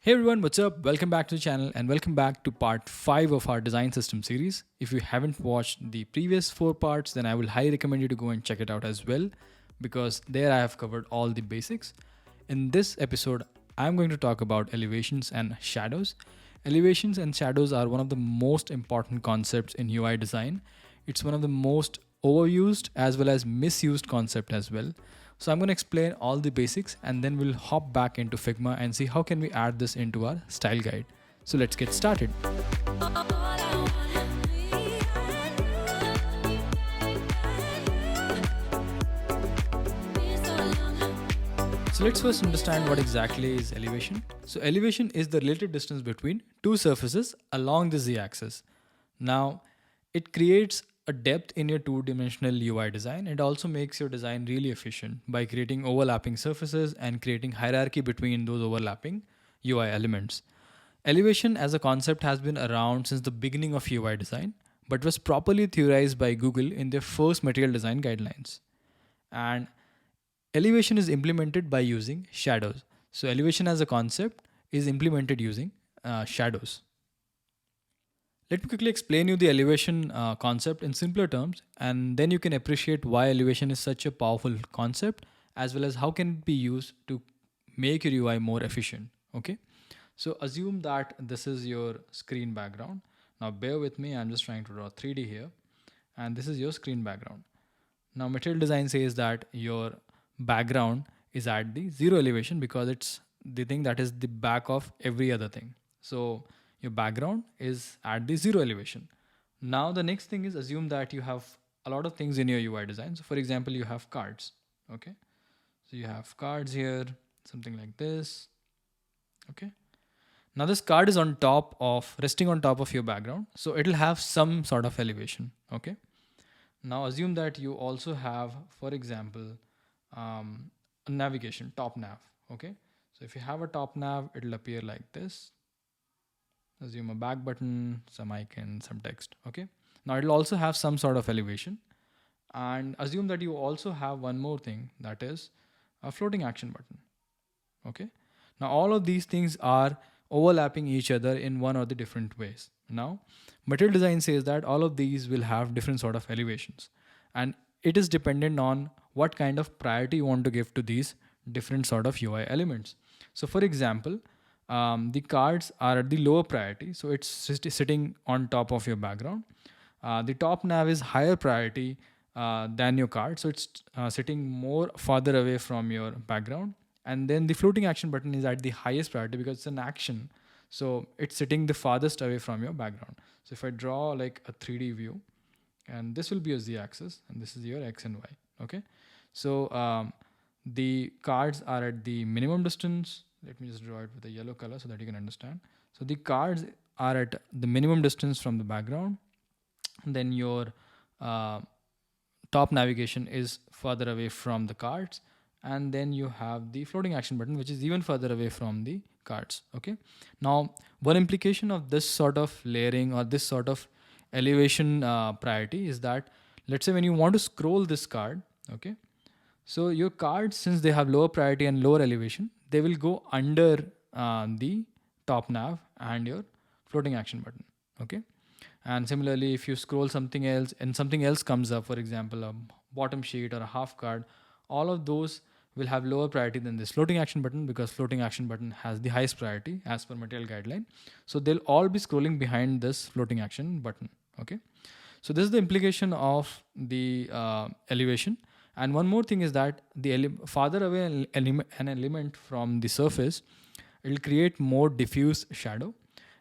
Hey everyone, what's up? Welcome back to the channel and welcome back to part 5 of our design system series. If you haven't watched the previous 4 parts, then I will highly recommend you to go and check it out as well because there I have covered all the basics. In this episode, I'm going to talk about elevations and shadows. Elevations and shadows are one of the most important concepts in UI design. It's one of the most overused as well as misused concept as well. So I'm going to explain all the basics and then we'll hop back into Figma and see how can we add this into our style guide. So let's get started. So let's first understand what exactly is elevation. So elevation is the relative distance between two surfaces along the z-axis. Now, it creates a depth in your two-dimensional UI design. It also makes your design really efficient by creating overlapping surfaces and creating hierarchy between those overlapping UI elements. Elevation as a concept has been around since the beginning of UI design, but was properly theorized by Google in their first material design guidelines. And elevation is implemented by using shadows. So elevation as a concept is implemented using shadows. Let me quickly explain you the elevation concept in simpler terms, and then you can appreciate why elevation is such a powerful concept, as well as how can it be used to make your UI more efficient. Okay, so assume that this is your screen background. Now bear with me, I'm just trying to draw 3D here, and this is your screen background. Now material design says that your background is at the zero elevation because it's the thing that is the back of every other thing. So your background is at the zero elevation. Now the next thing is assume that you have a lot of things in your UI design. So for example, you have cards. Okay. So you have cards here, something like this. Okay. Now this card is on top of resting on top of your background. So it'll have some sort of elevation. Okay. Now assume that you also have, for example, a navigation, top nav. Okay. So if you have a top nav, it'll appear like this. Assume a back button, some icon, some text. Okay. Now it'll also have some sort of elevation. And assume that you also have one more thing, that is a floating action button. Okay. Now all of these things are overlapping each other in one or the different ways. Now material design says that all of these will have different sort of elevations, and it is dependent on what kind of priority you want to give to these different sort of UI elements. So for example, the cards are at the lower priority, so it's sitting on top of your background. The top nav is higher priority than your card, so it's sitting more farther away from your background. And then the floating action button is at the highest priority because it's an action, so it's sitting the farthest away from your background. So if I draw like a 3D view, and this will be your z-axis and this is your x and y. Okay, so the cards are at the minimum distance. Let me just draw it with a yellow color so that you can understand. So the cards are at the minimum distance from the background. Then your top navigation is further away from the cards. And then you have the floating action button, which is even further away from the cards. Okay. Now, one implication of this sort of layering or this sort of elevation priority is that, let's say when you want to scroll this card, okay, so your cards, since they have lower priority and lower elevation, they will go under the top nav and your floating action button. Okay. And similarly, if you scroll something else and something else comes up, for example, a bottom sheet or a half card, all of those will have lower priority than this floating action button because floating action button has the highest priority as per material guideline. So they'll all be scrolling behind this floating action button. Okay. So this is the implication of the elevation. And one more thing is that the farther away an element from the surface, it will create more diffuse shadow.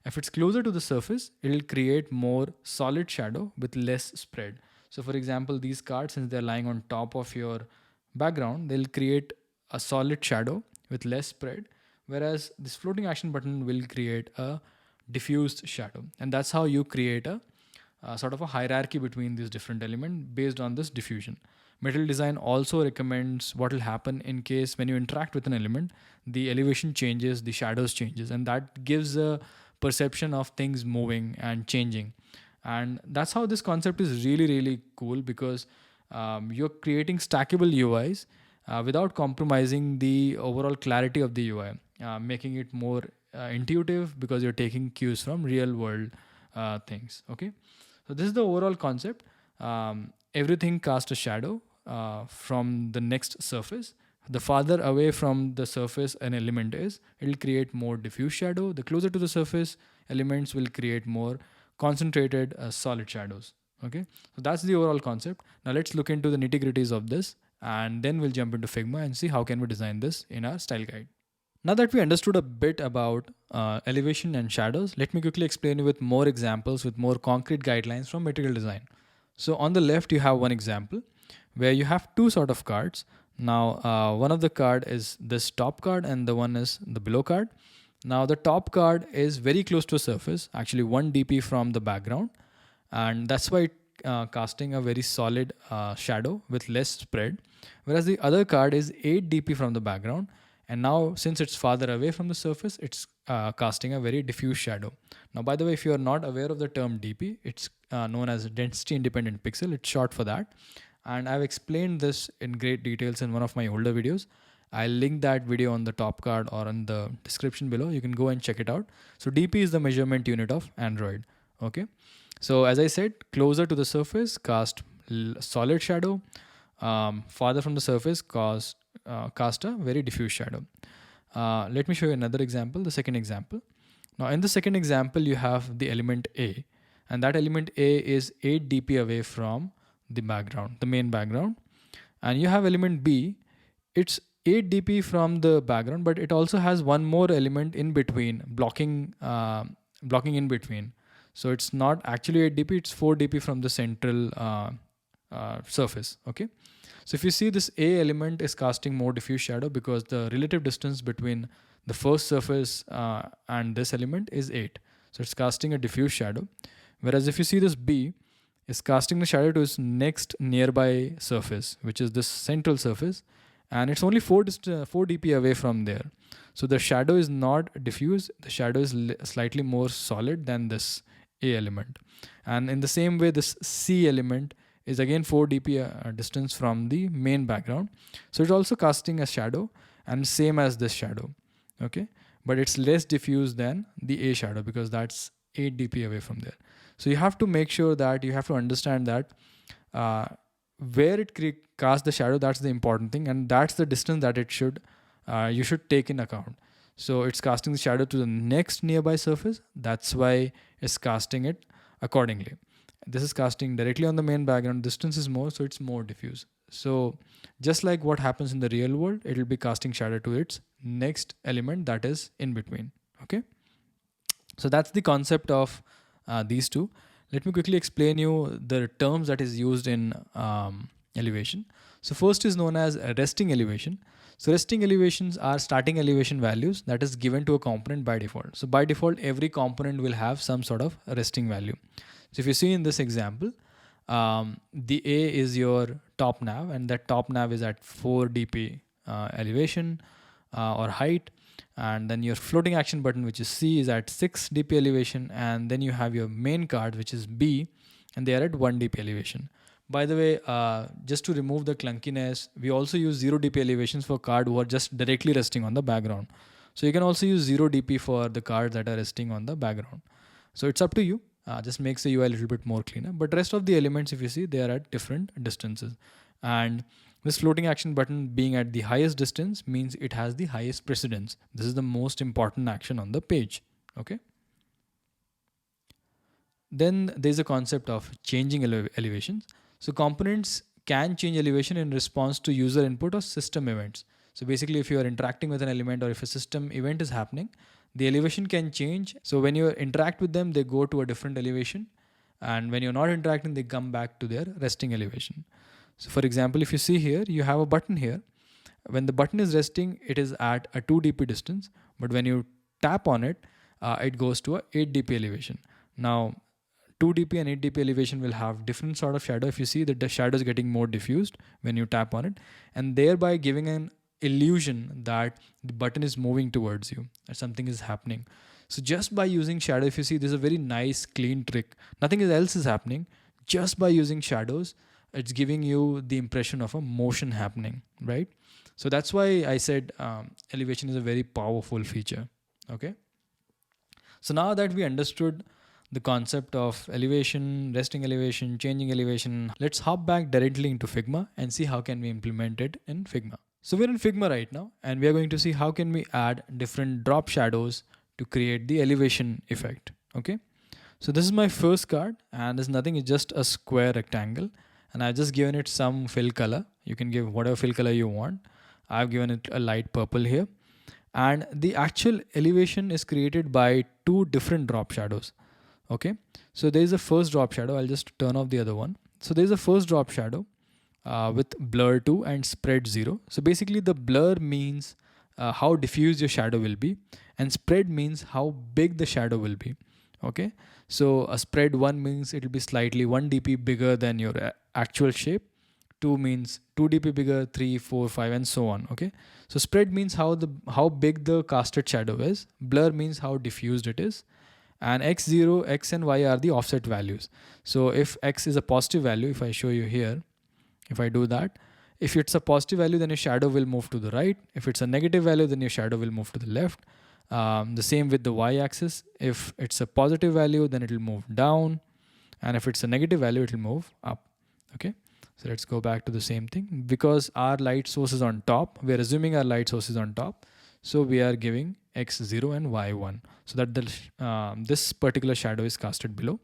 If it's closer to the surface, it will create more solid shadow with less spread. So for example, these cards, since they're lying on top of your background, they'll create a solid shadow with less spread, whereas this floating action button will create a diffused shadow. And that's how you create a sort of a hierarchy between these different elements based on this diffusion. Material design also recommends what will happen in case when you interact with an element, the elevation changes, the shadows changes, and that gives a perception of things moving and changing. And that's how this concept is really, really cool because you're creating stackable UIs without compromising the overall clarity of the UI. making it more intuitive because you're taking cues from real world things. Okay, so this is the overall concept. Everything casts a shadow from the next surface. The farther away from the surface an element is, it will create more diffuse shadow. The closer to the surface elements will create more concentrated solid shadows. Okay, so that's the overall concept. Now let's look into the nitty gritties of this, and then we'll jump into Figma and see how can we design this in our style guide. Now that we understood a bit about elevation and shadows, let me quickly explain you with more examples with more concrete guidelines from material design. So on the left, you have one example where you have two sort of cards. Now, one of the card is this top card and the one is the below card. Now the top card is very close to a surface, actually 1 dp from the background, and that's why casting a very solid shadow with less spread, whereas the other card is 8 dp from the background, and now since it's farther away from the surface, it's casting a very diffuse shadow. Now by the way, if you are not aware of the term dp, it's known as density independent pixel. It's short for that, and I've explained this in great details in one of my older videos. I'll link that video on the top card or in the description below. You can go and check it out. So dp is the measurement unit of Android. Okay, so as I said, closer to the surface cast solid shadow, farther from the surface cast a very diffuse shadow. Let me show you another example, the second example. Now in the second example, you have the element A, and that element A is 8 dp away from the background, the main background. And you have element B, it's 8 dp from the background, but it also has one more element in between, blocking in between. So it's not actually 8 dp, it's 4 dp from the central surface. Okay, so if you see, this A element is casting more diffuse shadow because the relative distance between the first surface and this element is 8. So it's casting a diffuse shadow. Whereas if you see, this B is casting the shadow to its next nearby surface, which is this central surface, and it's only 4 dp away from there. So the shadow is not diffuse, the shadow is slightly more solid than this A element. And in the same way, this C element is again 4 dp distance from the main background. So it's also casting a shadow, and same as this shadow. Okay, but it's less diffuse than the A shadow because that's 8 dp away from there. So you have to make sure that you have to understand that where it casts the shadow, that's the important thing, and that's the distance that it should you should take in account. So it's casting the shadow to the next nearby surface. That's why it's casting it accordingly. This is casting directly on the main background. Distance is more, so it's more diffuse. So just like what happens in the real world, it will be casting shadow to its next element that is in between. Okay, so that's the concept of these two. Let me quickly explain you the terms that is used in elevation. So first is known as resting elevation. So resting elevations are starting elevation values that is given to a component by default. So by default, every component will have some sort of resting value. So if you see in this example, the A is your top nav, and that top nav is at 4 dp elevation or height. And then your floating action button, which is C, is at 6 dp elevation, and then you have your main card, which is B, and they are at 1 dp elevation. By the way, just to remove the clunkiness, we also use 0 dp elevations for cards who are just directly resting on the background. So you can also use 0 dp for the cards that are resting on the background. So it's up to you. Just makes the UI a little bit more cleaner. But rest of the elements, if you see, they are at different distances. And this floating action button being at the highest distance means it has the highest precedence. This is the most important action on the page. Okay. Then there's a concept of changing elevations. So components can change elevation in response to user input or system events. So basically, if you are interacting with an element or if a system event is happening, the elevation can change. So when you interact with them, they go to a different elevation. And when you're not interacting, they come back to their resting elevation. So for example, if you see here, you have a button here. When the button is resting, it is at a 2 dp distance. But when you tap on it, it goes to a 8 dp elevation. Now, 2 dp and 8 dp elevation will have different sort of shadow. If you see that the shadow is getting more diffused when you tap on it, and thereby giving an illusion that the button is moving towards you, that something is happening. So just by using shadow, if you see, this is a very nice clean trick. Nothing else is happening. Just by using shadows, it's giving you the impression of a motion happening, right? So that's why I said elevation is a very powerful feature. Okay. So now that we understood the concept of elevation, resting elevation, changing elevation, let's hop back directly into Figma and see how can we implement it in Figma. So we're in Figma right now and we are going to see how can we add different drop shadows to create the elevation effect. Okay. So this is my first card and there's nothing, it's just a square rectangle and I've just given it some fill color. You can give whatever fill color you want. I've given it a light purple here. And the actual elevation is created by two different drop shadows. Okay, so there is a first drop shadow. I'll just turn off the other one. So there is a first drop shadow with blur 2 and spread 0. So basically the blur means how diffuse your shadow will be and spread means how big the shadow will be. Okay, so a spread 1 means it will be slightly 1 dp bigger than your actual shape. 2 means 2 dp bigger, 3, 4, 5 and so on. Okay, so spread means how big the casted shadow is. Blur means how diffused it is. And x0, x and y are the offset values. So if x is a positive value, if I show you here, if I do that, if it's a positive value, then your shadow will move to the right. If it's a negative value, then your shadow will move to the left. The same with the y-axis. If it's a positive value, then it will move down. And if it's a negative value, it will move up. Okay. So let's go back to the same thing. Because our light source is on top, we are assuming our light source is on top. So we are giving x0 and y1 so that this particular shadow is casted below.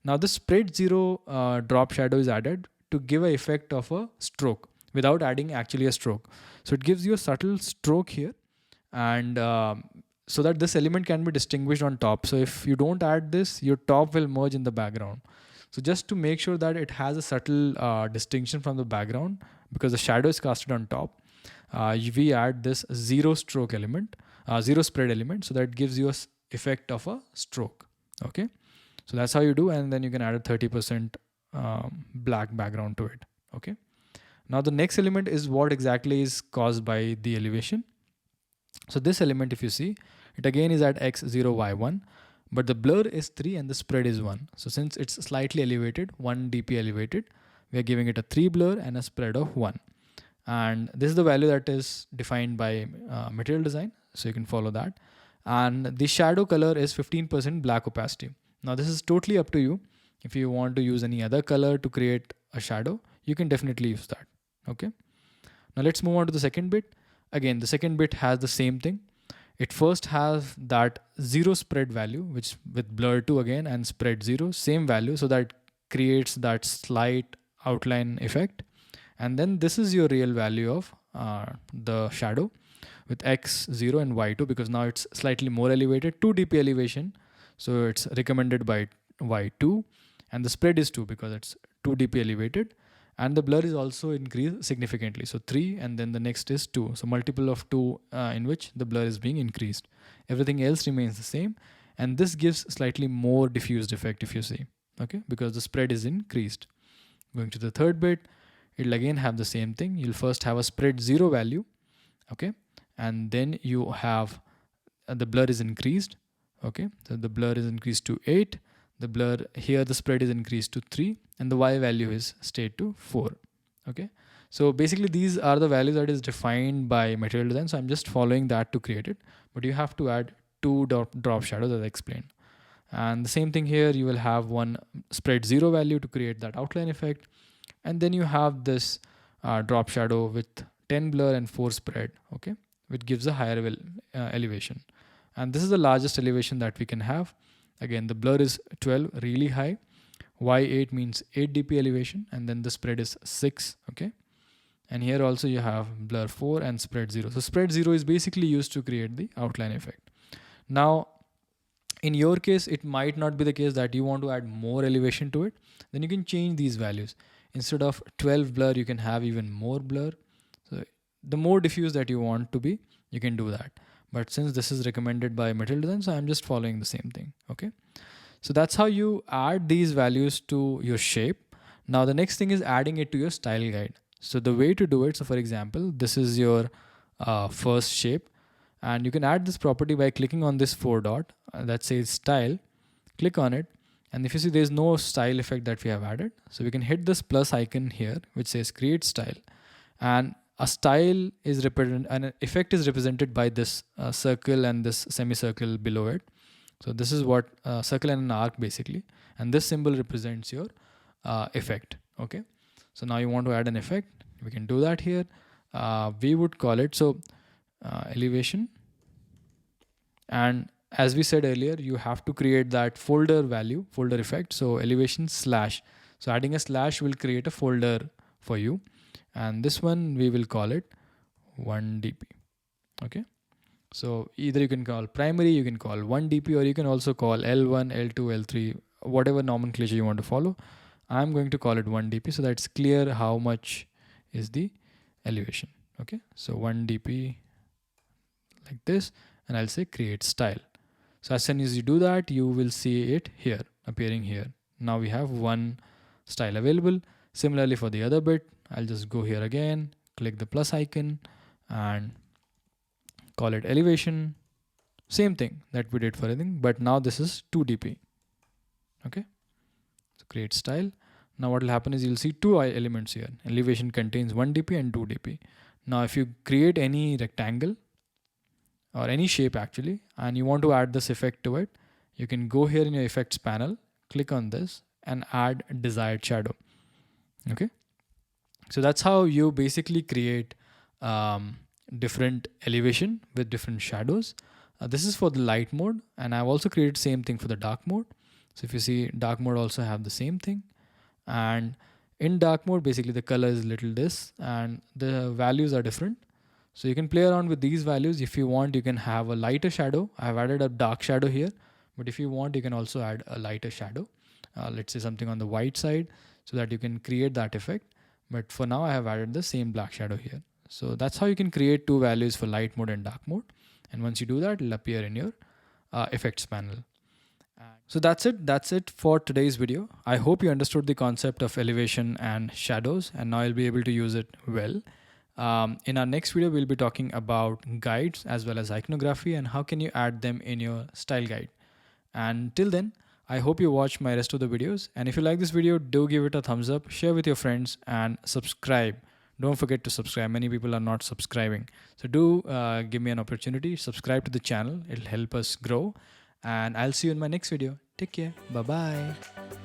Now the spread 0 drop shadow is added to give an effect of a stroke without adding actually a stroke. So it gives you a subtle stroke here and so that this element can be distinguished on top. So if you don't add this, your top will merge in the background. So just to make sure that it has a subtle distinction from the background because the shadow is casted on top, we add this 0 stroke element, 0 spread element, so that it gives you a effect of a stroke. Okay, so that's how you do, and then you can add a 30% black background to it. Okay, now the next element is what exactly is caused by the elevation. So this element, if you see, it again is at x0, y1, but the blur is 3 and the spread is 1. So since it's slightly elevated, 1 dp elevated, we are giving it a 3 blur and a spread of 1. And this is the value that is defined by material design, so you can follow that. And the shadow color is 15% black opacity. Now this is totally up to you. If you want to use any other color to create a shadow, you can definitely use that. Okay, now let's move on to the second bit. Again, the second bit has the same thing. It first has that 0 spread value, which with blur 2 again and spread 0, same value, so that creates that slight outline effect. And then this is your real value of the shadow with x0 and y2, because now it's slightly more elevated, 2 dp elevation. So it's recommended by y2, and the spread is 2 because it's 2 dp elevated. And the blur is also increased significantly. So 3 and then the next is 2. So multiple of 2 in which the blur is being increased. Everything else remains the same. And this gives slightly more diffused effect if you see. Okay, because the spread is increased. Going to the third bit, it'll again have the same thing. You'll first have a spread 0 value. Okay, and then you have the blur is increased. Okay, so the blur is increased to 8. The blur here, the spread is increased to 3 and the y value is stayed to 4. Okay, so basically these are the values that is defined by material design. So I'm just following that to create it, but you have to add 2 drop shadows as I explained. And the same thing here, you will have one spread 0 value to create that outline effect. And then you have this drop shadow with 10 blur and 4 spread, okay, which gives a higher elevation. And this is the largest elevation that we can have. Again, the blur is 12, really high. Y8 means 8 dp elevation, and then the spread is 6, okay. And here also you have blur 4 and spread 0. So spread 0 is basically used to create the outline effect. Now, in your case, it might not be the case that you want to add more elevation to it. Then you can change these values. Instead of 12 blur, you can have even more blur. So the more diffuse that you want to be, you can do that. But since this is recommended by material design, so I'm just following the same thing. Okay. So that's how you add these values to your shape. Now the next thing is adding it to your style guide. So the way to do it, so for example, this is your first shape, and you can add this property by clicking on this 4 dot that says style. Click on it. And if you see, there's no style effect that we have added. So we can hit this plus icon here, which says create style. And a style is represented, an effect is represented by this circle and this semicircle below it. So this is what circle and an arc basically, and this symbol represents your effect. Okay, so now you want to add an effect, we can do that here. We would call it elevation, and as we said earlier, you have to create that folder value, folder effect. So elevation slash, so adding a slash will create a folder for you, and this one we will call it 1dp. Okay, so either you can call primary, you can call 1dp, or you can also call L1, L2, L3, whatever nomenclature you want to follow. I'm going to call it 1dp so that's clear how much is the elevation. Okay, so 1dp like this, and I'll say create style. So as soon as you do that, you will see it here, appearing here. Now we have one style available. Similarly for the other bit, I'll just go here again, click the plus icon and call it elevation. Same thing that we did for everything, but now this is 2dp. Okay, so create style. Now what will happen is you'll see two elements here. Elevation contains 1dp and 2dp. Now if you create any rectangle or any shape actually, and you want to add this effect to it, you can go here in your effects panel, click on this and add desired shadow. Okay, so that's how you basically create different elevation with different shadows. This is for the light mode, and I've also created same thing for the dark mode. So if you see, dark mode also have the same thing, and in dark mode basically the color is little this and the values are different. So you can play around with these values. If you want, you can have a lighter shadow. I've added a dark shadow here, but if you want, you can also add a lighter shadow. Let's say something on the white side so that you can create that effect. But for now, I have added the same black shadow here. So that's how you can create two values for light mode and dark mode. And once you do that, it'll appear in your effects panel. So that's it. That's it for today's video. I hope you understood the concept of elevation and shadows, and now you'll be able to use it well. In our next video, we'll be talking about guides as well as iconography and how can you add them in your style guide. And till then, I hope you watch my rest of the videos. And if you like this video, do give it a thumbs up, share with your friends and subscribe. Don't forget to subscribe. Many people are not subscribing. So do give me an opportunity, subscribe to the channel. It'll help us grow. And I'll see you in my next video. Take care. Bye-bye.